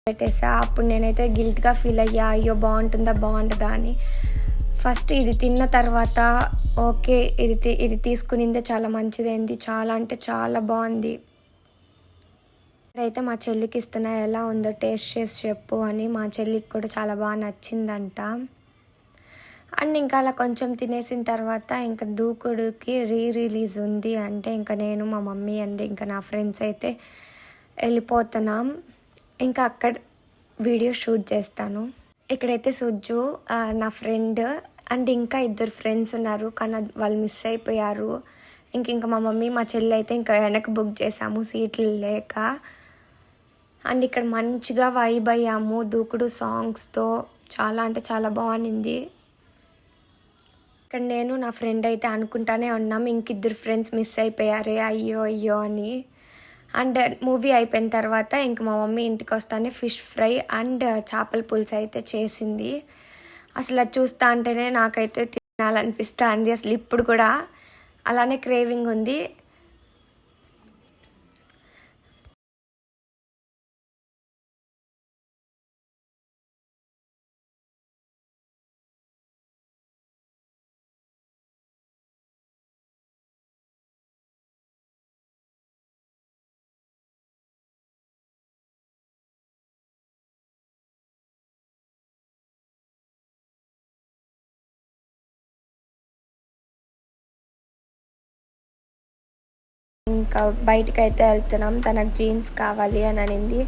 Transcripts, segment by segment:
పెట్టేసా. అప్పుడు నేనైతే గిల్ట్గా ఫీల్ అయ్యా, అయ్యో బాగుంటుందా అని. ఫస్ట్ ఇది తిన్న తర్వాత ఓకే ఇది తీసుకునిందే చాలా మంచిదైంది, చాలా అంటే చాలా బాగుంది. ఇక్కడైతే మా చెల్లికి ఇస్తున్నా, ఎలా ఉందో టేస్ట్ చేసి చెప్పు అని. మా చెల్లికి కూడా చాలా బాగా నచ్చిందంట. అండ్ ఇంకా అలా కొంచెం తినేసిన తర్వాత ఇంకా దూకుడుకి రిలీజ్ ఉంది అంటే ఇంకా నేను, మా మమ్మీ అండ్ ఇంకా నా ఫ్రెండ్స్ అయితే వెళ్ళిపోతున్నాం. ఇంకా అక్కడ వీడియో షూట్ చేస్తాను. ఇక్కడైతే సుజ్జు నా ఫ్రెండ్ అండ్ ఇంకా 2 ఫ్రెండ్స్ ఉన్నారు, కానీ వాళ్ళు మిస్ అయిపోయారు. ఇంకా మా మమ్మీ మా చెల్లి అయితే ఇంకా వెనక్కి బుక్ చేసాము సీట్లు లేక. అండ్ ఇక్కడ మంచిగా వైబ్ అయ్యాము దూకుడు సాంగ్స్తో. చాలా అంటే చాలా బాగుంది. ఇక్కడ నేను నా ఫ్రెండ్ అయితే అనుకుంటానే ఉన్నాం, ఇంక 2 ఫ్రెండ్స్ మిస్ అయిపోయారే అయ్యో అని. అండ్ మూవీ అయిపోయిన తర్వాత ఇంక మా మమ్మీ ఇంటికి వస్తానే ఫిష్ ఫ్రై అండ్ చేపల పులుసు అయితే చేసింది. అసలు అది చూస్తా అంటేనే నాకైతే తినాలనిపిస్తుంది. అసలు ఇప్పుడు కూడా అలానే క్రేవింగ్ ఉంది. ఇంకా బయటకు అయితే వెళ్తున్నాం, తనకు జీన్స్ కావాలి అని అనింది.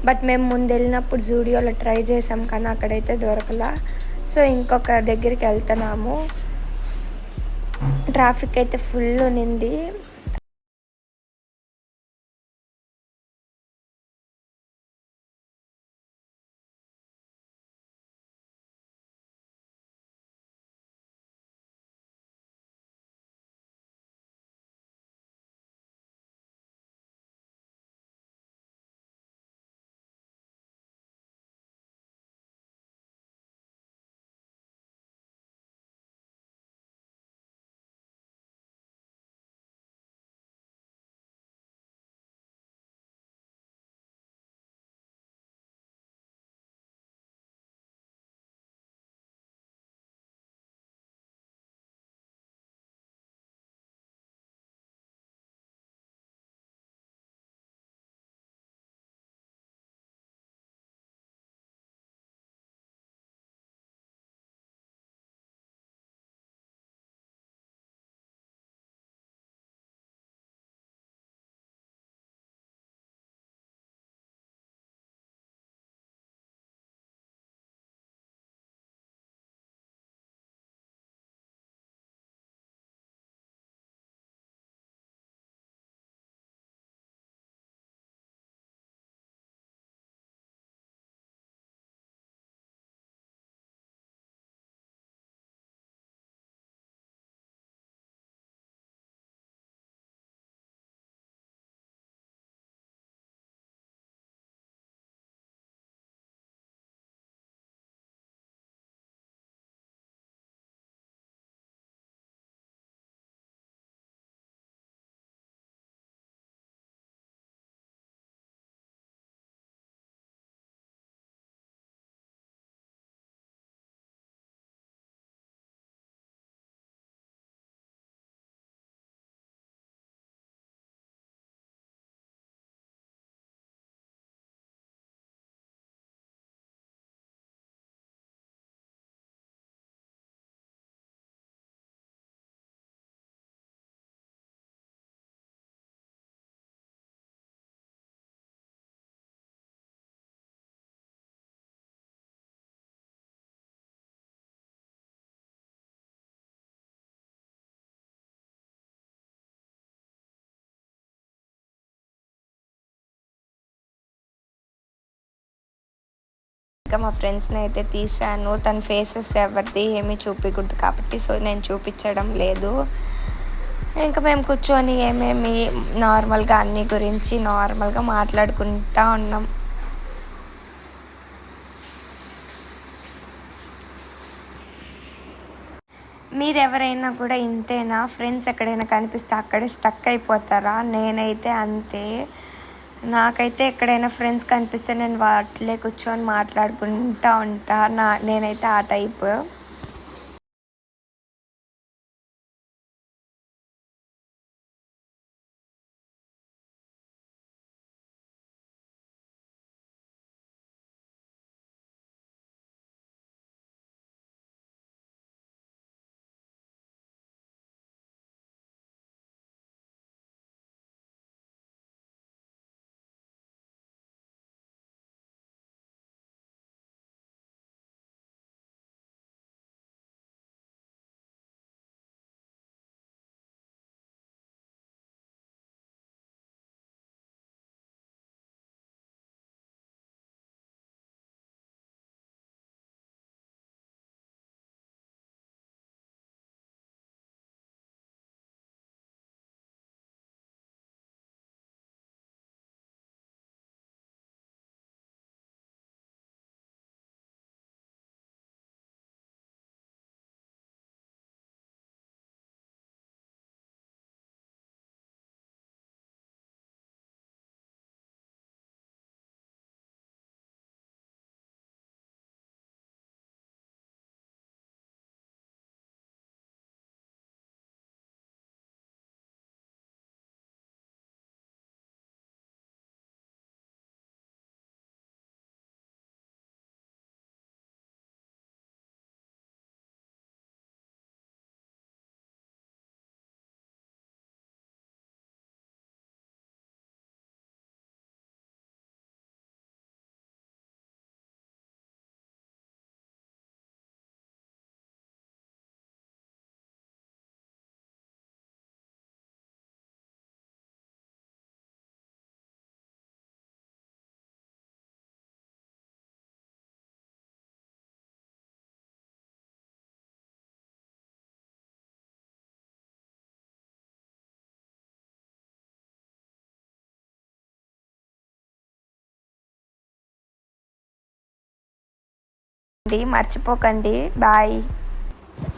బట్ మేము ముందు వెళ్ళినప్పుడు జూడియోలో ట్రై చేసాం కానీ అక్కడైతే దొరకలా. సో ఇంకొక దగ్గరికి వెళ్తున్నాము. ట్రాఫిక్ అయితే ఫుల్ ఉన్నింది. ఇంకా మా ఫ్రెండ్స్ని అయితే తీసాను. తన ఫేసెస్ ఎవరిది ఏమీ చూపించకూడదు కాబట్టి సో నేను చూపించడం లేదు. ఇంకా మేము కూర్చొని ఏమేమి నార్మల్గా అన్ని గురించి నార్మల్గా మాట్లాడుకుంటా ఉన్నాం. మీరెవరైనా కూడా ఇంతేనా? ఫ్రెండ్స్ ఎక్కడైనా కనిపిస్తే అక్కడే స్టక్ అయిపోతారా? నేనైతే అంతే. నాకైతే ఎక్కడైనా ఫ్రెండ్స్ కనిపిస్తే నేను వాటిలే కూర్చొని మాట్లాడుకుంటా ఉంటా. నేనైతే ఆ టైప్. మర్చిపోకండి. బాయ్.